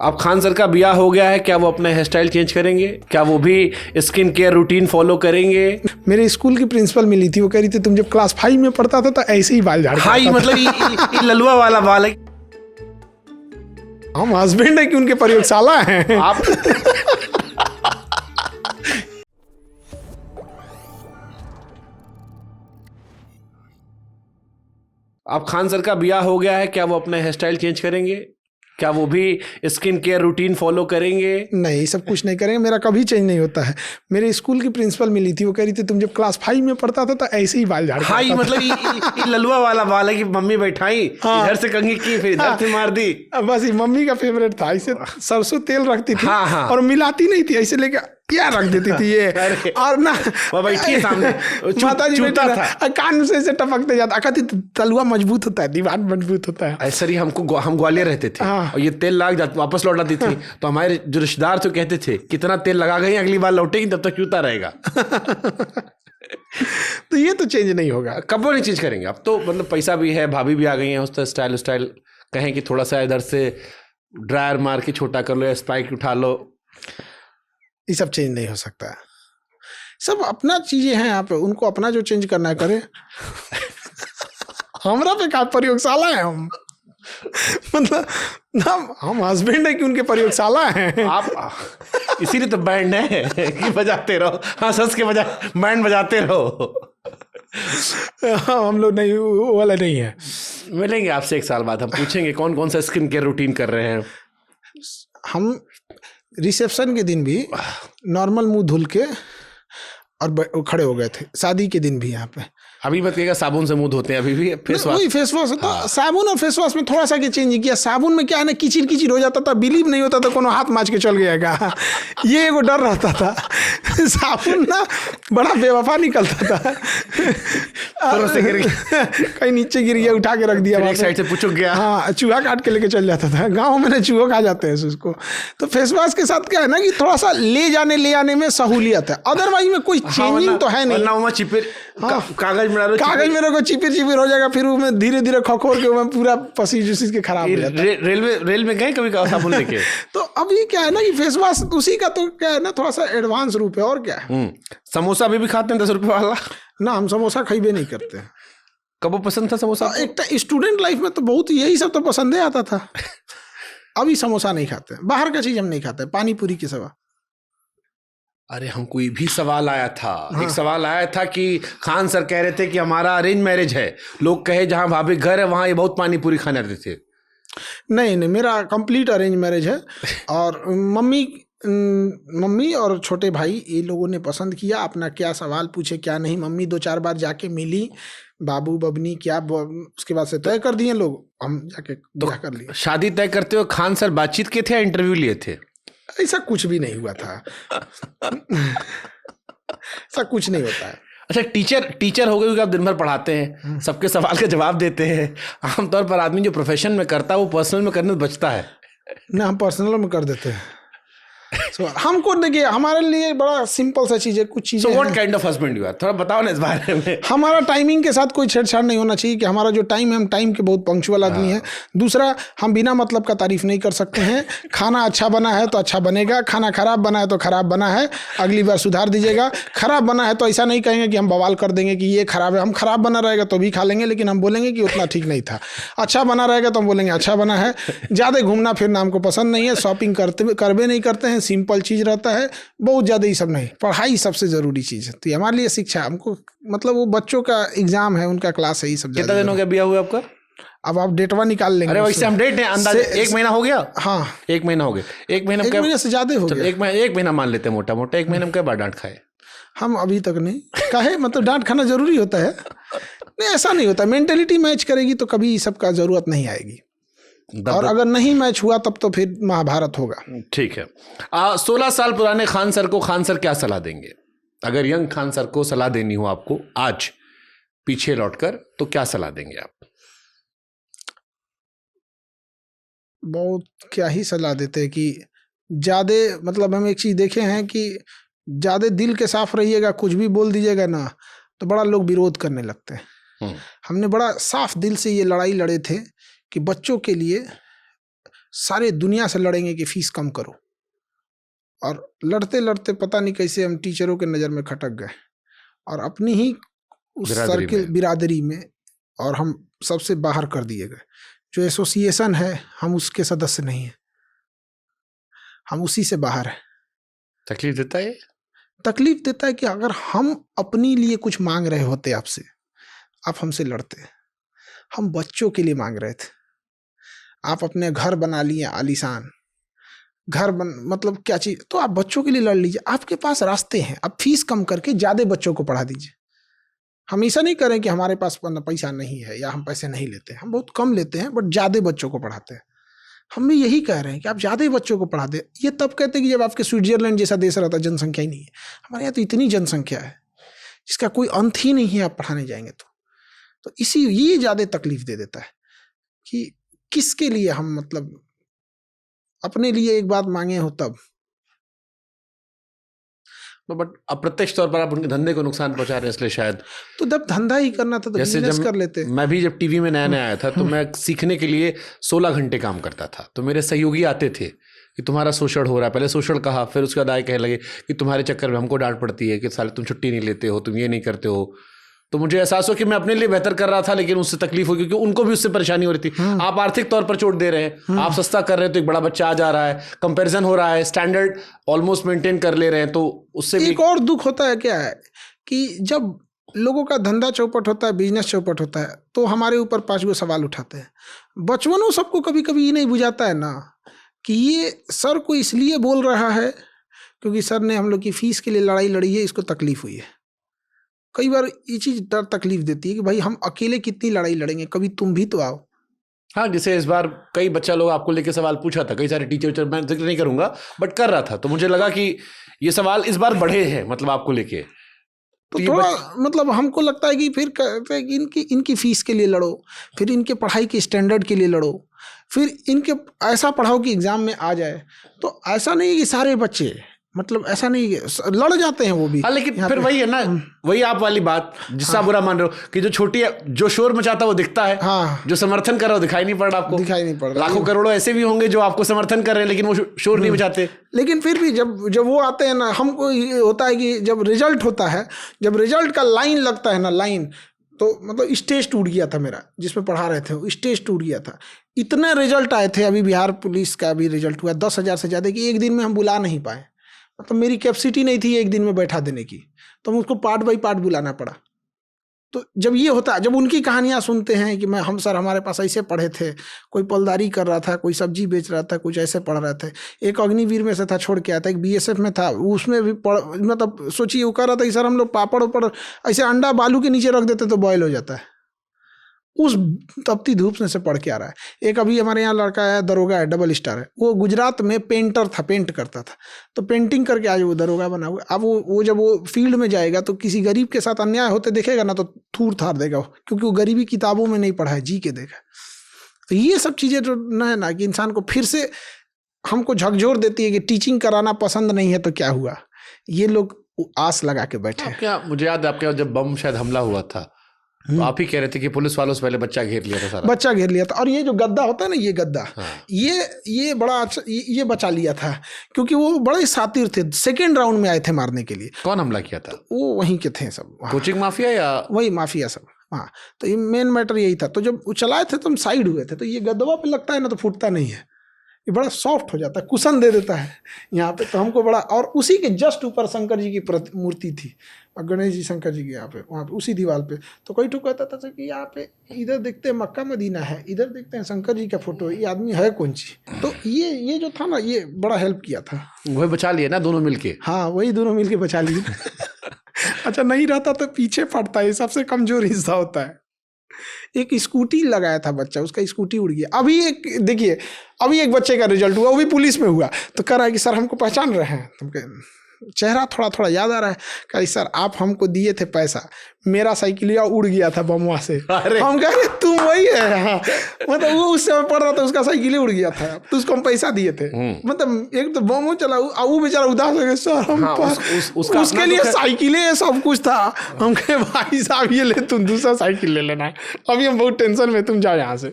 अब खान सर का ब्याह हो गया है, क्या वो अपना हेयर स्टाइल चेंज करेंगे? क्या वो भी स्किन केयर रूटीन फॉलो करेंगे? मेरे स्कूल की प्रिंसिपल मिली थी, वो कह रही थी तुम जब क्लास 5 में पढ़ता था तो ऐसे ही बाल झाड़ हाँ, ये मतलब ये ललुआ वाला बाल है। हम हस्बैंड है कि उनके प्रयोगशाला हैं। आप अब खान सर का ब्याह हो गया है, क्या वो अपना हेयर स्टाइल चेंज करेंगे? क्या वो भी स्किन केयर रूटीन फॉलो करेंगे? नहीं, सब कुछ नहीं करेंगे, मेरा कभी चेंज नहीं होता है। मेरे स्कूल की प्रिंसिपल मिली थी, वो कह रही थी तुम जब क्लास 5 में पढ़ता था तो ऐसे ही बाल झाड़ हाँ, ये मतलब ये ललुआ वाला बाल है कि मम्मी बैठाई, इधर से कंघी की, फिर इधर से मार दी। बस ये मम्मी का फेवरेट था। ऐसे सरसों तेल रखती थी और मिलाती नहीं थी, ऐसे लेके क्या रख देती थी ये। और ना वो बैठी सामने, माता जी बैठा था, कान से ऐसे टपकते जाता, कहती तलुआ मजबूत होता है, दीवार मजबूत होता है। ऐसा ही हम ग्वालियर रहते थे और ये तेल लाग जाता, वापस लौट आती थी तो हमारे जो रिश्तेदार थे कहते थे कितना तेल लगा गए, अगली बार लौटेगी तब तक चूता रहेगा। तो ये तो चेंज नहीं होगा, कब वो नहीं चेंज करेंगे। अब तो मतलब पैसा भी है, भाभी भी आ गई है, उस तरह स्टाइल कहें कि थोड़ा सा इधर से ड्रायर मार के छोटा कर लो या स्पाइक उठा लो, ये सब चेंज नहीं हो सकता है। सब अपना चीजें हैं, यहाँ पे उनको अपना जो चेंज करना है करे। हमरा पे का प्रयोगशाला है हम, मतलब हम हस्बैंड है कि उनके प्रयोगशाला हैं। आप इसीलिए तो बैंड है कि बजाते रहो, हाँ सस के बजाय बैंड बजाते रहो। हम लोग नहीं, वो वाला नहीं है। मिलेंगे आपसे 1 साल बाद, हम पूछेंगे कौन कौन सा स्किन केयर रूटीन कर रहे हैं। हम रिसेप्शन के दिन भी नॉर्मल मुंह धुल के और खड़े हो गए थे, शादी के दिन भी। यहाँ पे अभी मत कहिएगा साबुन से मुंह धोते हैं, अभी भी फेस वॉश। वही फेस वॉश तो साबुन और फेस वॉश में थोड़ा सा के चेंज किया। साबुन में क्या है ना, किचिर किचिर हो जाता था, बिलीव नहीं होता था कोनो हाथ माच के चल गएगा, ये एगो डर रहता था। साबुन ना बड़ा बेवफा निकलता था, से गिर गया, कहीं नीचे गिर गया, उठा के रख दिया, एक साइड से पुचुक गया। हाँ, चूहा काट के लेके चल जाता था। गाँव में ना चूहा खा जाते हैं उसको। तो फेस वॉश के साथ क्या है ना कि थोड़ा सा ले आने में सहूलियत है, अदरवाइज में कोई चेंजिंग तो है नहीं। कागज में रखो, चिपिर चिपिर हो जाएगा, फिर उसमें धीरे धीरे खखोर के पूरा पसीज के खराब हो जाता है। रेल में गए कभी साबुन लेके? तो अभी क्या है ना कि फेस वॉश उसी का तो क्या है ना, थोड़ा सा एडवांस रूप है, और क्या है। समोसा अभी भी खाते हैं 10 रुपए वाला? ना, हम समोसा खाइबे नहीं करते। कब वो पसंद था समोसा? एक स्टूडेंट लाइफ में तो बहुत यही सब तो पसंद ही आता था। अभी समोसा नहीं खाते, बाहर का चीज हम नहीं खाते, पानी पूरी के सिवा। अरे हमको ये भी सवाल आया था, एक सवाल आया था कि खान सर कह रहे थे कि हमारा अरेंज मैरिज है, लोग कहे जहाँ भाभी घर है वहाँ ये बहुत पानी पूरी खाने आते थे। नहीं, मेरा कंप्लीट अरेंज मैरिज है। और मम्मी और छोटे भाई ये लोगों ने पसंद किया, अपना क्या सवाल पूछे क्या नहीं। मम्मी 2-4 बार जाके मिली, बाबू बबनी क्या, उसके बाद से तय कर दिए लोग, हम जाके ब्याह कर लिए। शादी तय करते हुए खान सर बातचीत किए थे या इंटरव्यू लिए थे? ऐसा कुछ भी नहीं हुआ था। ऐसा कुछ नहीं होता है। अच्छा, टीचर हो गए क्योंकि आप दिन भर पढ़ाते हैं, सबके सवाल का जवाब देते हैं। आमतौर पर आदमी जो प्रोफेशन में करता है वो पर्सनल में करने से बचता है ना, हम पर्सनल में कर देते हैं। हमको देखिए, हमारे लिए बड़ा सिंपल सा चीज है, कुछ चीजें। What kind of husband you are, थोड़ा बताओ ना इस बारे में। हमारा टाइमिंग के साथ कोई छेड़छाड़ नहीं होना चाहिए, कि हमारा जो टाइम है, हम टाइम के बहुत पंक्चुअल आदमी है। दूसरा, हम बिना मतलब का तारीफ नहीं कर सकते हैं। खाना अच्छा बना है तो अच्छा बनेगा, खाना खराब बना है तो खराब बना है, अगली बार सुधार दीजिएगा। खराब बना है तो ऐसा नहीं कहेंगे कि हम बवाल कर देंगे कि ये खराब है। हम खराब बना रहेगा तो भी खा लेंगे, लेकिन हम बोलेंगे कि उतना ठीक नहीं था। अच्छा बना रहेगा तो हम बोलेंगे अच्छा बना है। ज़्यादा घूमना फिरना हमको पसंद नहीं है, शॉपिंग करबे नहीं करते हैं, सिंपल चीज़ रहता है, बहुत ज़्यादा ही सब नहीं। पढ़ाई सबसे ज़रूरी चीज़ है, तो हमारे लिए शिक्षा, हमको मतलब वो बच्चों का एग्जाम है, उनका क्लास है, ये सब। कितना दिन हो गया ब्याह हुआ आपका? अब आप डेटवा निकाल लेंगे। अरे वैसे हम डेट है अंदाजा 1 महीना हो गया। हाँ, 1 महीना हो गया। 1 महीने से ज़्यादा हो गया। 1 महीना मान लेते हैं मोटा मोटा। 1 महीने में कई बार डांट खाए? हम अभी तक नहीं काहे, मतलब डांट खाना जरूरी होता है? नहीं, ऐसा नहीं होता। मेंटेलिटी मैच करेगी तो कभी सबका जरूरत नहीं आएगी, और अगर नहीं मैच हुआ तब तो फिर महाभारत होगा। ठीक है। 16 साल पुराने खान सर को खान सर क्या सलाह देंगे? अगर यंग खान सर को सलाह देनी हो आपको आज पीछे लौटकर, तो क्या सलाह देंगे आप? बहुत क्या ही सलाह देते हैं कि ज़्यादा, मतलब हम एक चीज़ देखे हैं कि ज़्यादा दिल के साफ रहिएगा, कुछ भी बोल दीजिएगा ना तो बड़ा लोग विरोध करने लगते हैं। हमने बड़ा साफ दिल से ये लड़ाई लड़े थे कि बच्चों के लिए सारे दुनिया से लड़ेंगे कि फीस कम करो, और लड़ते लड़ते पता नहीं कैसे हम टीचरों के नज़र में खटक गए और अपनी ही उस सर्किल बिरादरी में, और हम सबसे बाहर कर दिए गए। जो एसोसिएशन है हम उसके सदस्य नहीं हैं, हम उसी से बाहर हैं। तकलीफ देता है? तकलीफ देता है कि अगर हम अपने लिए कुछ मांग रहे होते आपसे, आप हमसे लड़ते। हम बच्चों के लिए मांग रहे थे, आप अपने घर बना लिए आलीशान घर मतलब क्या चीज़, तो आप बच्चों के लिए लड़ लीजिए। आपके पास रास्ते हैं, आप फीस कम करके ज़्यादा बच्चों को पढ़ा दीजिए। हम ऐसा नहीं करें कि हमारे पास पैसा नहीं है या हम पैसे नहीं लेते, हम बहुत कम लेते हैं बट ज़्यादा बच्चों को पढ़ाते हैं। हम भी यही कह रहे हैं कि आप ज़्यादा बच्चों को पढ़ा दें। ये तब कहते हैं कि जब आपके स्विट्जरलैंड जैसा देश रहता, जनसंख्या ही नहीं है। हमारे यहाँ तो इतनी जनसंख्या है जिसका कोई अंत ही नहीं है, आप पढ़ाने जाएंगे तो इसी ये ज़्यादा तकलीफ दे देता है कि किसके लिए हम मतलब अपने लिए एक बात मांगे हो तब। बट अप्रत्यक्ष तौर पर आप उनके धंधे को नुकसान पहुंचा रहे हैं, इसलिए शायद। तो जब धंधा ही करना था तो बिजनेस कर लेते। मैं भी जब टीवी में नया नया आया था तो मैं सीखने के लिए 16 घंटे काम करता था। तो मेरे सहयोगी आते थे कि तुम्हारा शोषण हो रहा है, पहले शोषण कहा, फिर उसके बाद आए कहने लगे कि तुम्हारे चक्कर में हमको डांट पड़ती है कि साले तुम छुट्टी नहीं लेते हो, तुम ये नहीं करते हो। तो मुझे एहसास हो कि मैं अपने लिए बेहतर कर रहा था, लेकिन उससे तकलीफ हो क्योंकि उनको भी उससे परेशानी हो रही थी। आप आर्थिक तौर पर चोट दे रहे हैं, आप सस्ता कर रहे हैं तो एक बड़ा बच्चा आ जा रहा है, कंपैरिजन हो रहा है, स्टैंडर्ड ऑलमोस्ट मेंटेन कर ले रहे हैं, तो उससे भी एक और दुख होता है। क्या है कि जब लोगों का धंधा चौपट होता है, बिजनेस चौपट होता है, तो हमारे ऊपर 5 गो सवाल उठाते हैं। बचपनों सबको कभी कभी ये नहीं बुझाता है ना कि ये सर को इसलिए बोल रहा है क्योंकि सर ने हम लोग की फीस के लिए लड़ाई लड़ी है, इसको तकलीफ हुई है। कई बार ये चीज़ डर तकलीफ देती है कि भाई हम अकेले कितनी लड़ाई लड़ेंगे, कभी तुम भी तो आओ। हाँ, जैसे इस बार कई बच्चा लोग आपको लेके सवाल पूछा था, कई सारे टीचर, मैं जिक्र नहीं करूंगा बट कर रहा था, तो मुझे लगा कि ये सवाल इस बार बढ़े हैं मतलब आपको लेके। तो थोड़ा मतलब हमको लगता है कि फिर कहते हैं कि इनकी फीस के लिए लड़ो, फिर इनके पढ़ाई के स्टैंडर्ड के लिए लड़ो, फिर इनके ऐसा पढ़ाओ कि एग्जाम में आ जाए। तो ऐसा नहीं कि सारे बच्चे मतलब ऐसा नहीं लड़ जाते हैं वो भी। हाँ, लेकिन फिर वही है ना, वही आप वाली बात जिसका बुरा मान रहे हो कि जो छोटी जो शोर मचाता वो दिखता है, हाँ, जो समर्थन कर रहा हो दिखाई नहीं पड़ रहा आपको। दिखाई नहीं पड़ रहा। लाखों करोड़ों ऐसे भी होंगे जो आपको समर्थन कर रहे हैं लेकिन वो शोर नहीं मचाते। लेकिन फिर भी जब वो आते हैं ना, हमको ये होता है कि जब रिजल्ट होता है, जब रिजल्ट का लाइन लगता है ना, लाइन तो मतलब स्टेज टूट गया था मेरा, जिसमें पढ़ा रहे थे वो स्टेज टूट गया था। इतने रिजल्ट आए थे, अभी बिहार पुलिस का भी रिजल्ट हुआ 10,000 से ज़्यादा, कि एक दिन में हम बुला नहीं पाए। मतलब मेरी कैपेसिटी नहीं थी एक दिन में बैठा देने की, तो मुझको पार्ट बाई पार्ट बुलाना पड़ा। तो जब ये होता है, जब उनकी कहानियाँ सुनते हैं कि हम सर हमारे पास ऐसे पढ़े थे, कोई पलदारी कर रहा था, कोई सब्जी बेच रहा था, कुछ ऐसे पढ़ रहे थे, एक अग्निवीर में से था छोड़ के आया था, एक BSF में था, उसमें भी मतलब सोचिए वो कह रहा था कि सर हम लोग पापड़ उपड़ ऐसे अंडा बालू के नीचे रख देते तो बॉयल हो जाता है। उस तपती धूप में से पढ़ के आ रहा है। एक अभी हमारे यहाँ लड़का है, दरोगा है, डबल स्टार है, वो गुजरात में पेंटर था, पेंट करता था, तो पेंटिंग करके आज वो दरोगा बना हुआ। अब वो जब वो फील्ड में जाएगा तो किसी गरीब के साथ अन्याय होते देखेगा ना तो थूर थार देगा, क्योंकि वो गरीबी किताबों में नहीं पढ़ा है, जी के देखा। तो ये सब चीज़ें जो न है ना कि इंसान को फिर से हमको झकझोर देती है कि टीचिंग कराना पसंद नहीं है तो क्या हुआ, ये लोग आस लगा के बैठे। क्या मुझे याद है आपके जब बम शायद हमला हुआ था तो आप ही कह रहे थे कि पुलिस वालों से पहले बच्चा घेर लिया था, सारा बच्चा घेर लिया था। और ये जो गद्दा होता है ना, ये गद्दा, हाँ। ये बड़ा अच्छा, ये बचा लिया था क्योंकि वो बड़े शातिर थे, सेकेंड राउंड में आए थे मारने के लिए। कौन हमला किया था? वो वहीं के थे सब, कोचिंग माफिया या वही माफिया सब। हाँ, तो ये मेन मैटर यही था। तो जब वो चलाए थे तो हम साइड हुए थे, तो ये गद्दवा पे लगता है ना तो फूटता नहीं है, ये बड़ा सॉफ्ट हो जाता है, कुशन दे देता है यहाँ पे, तो हमको बड़ा। और उसी के जस्ट ऊपर शंकर जी की मूर्ति थी, और गणेश जी शंकर जी के यहाँ पे, वहाँ पे उसी दीवार पे। तो कोई ठुक कहता था कि यहाँ पे इधर देखते हैं मक्का मदीना है, इधर देखते हैं शंकर जी का फोटो, ये आदमी है कौन सी। तो ये जो था ना, ये बड़ा हेल्प किया था। वही बचा लिए ना दोनों मिलके? हाँ, वही दोनों मिलके बचा लिए। अच्छा, नहीं रहता तो पीछे फटता है, सबसे कमजोर हिस्सा होता है। एक स्कूटी लगाया था बच्चा, उसका स्कूटी उड़ गया। अभी एक देखिए, अभी एक बच्चे का रिजल्ट हुआ, वो भी पुलिस में हुआ, तो कह रहा है कि सर हमको पहचान रहे हैं। तुम चेहरा थोड़ा थोड़ा याद आ रहा है। कह सर आप हमको दिए थे पैसा, मेरा साइकिलिया उड़ गया था बमुआ से। हम कह रहे तुम वही है? हाँ, मतलब वो उस समय पढ़ रहा था, उसका साइकिलिया उड़ गया था, तो उसको हम पैसा दिए थे। मतलब एक तो बमो चला, वो बेचारा उदास हो गया, सर हम उसके लिए साइकिलें सब कुछ था। हम कहे भाई साहब ये ले, तुम दूसरा साइकिल ले लेना, अभी हम बहुत टेंशन में, तुम जाओ यहाँ से।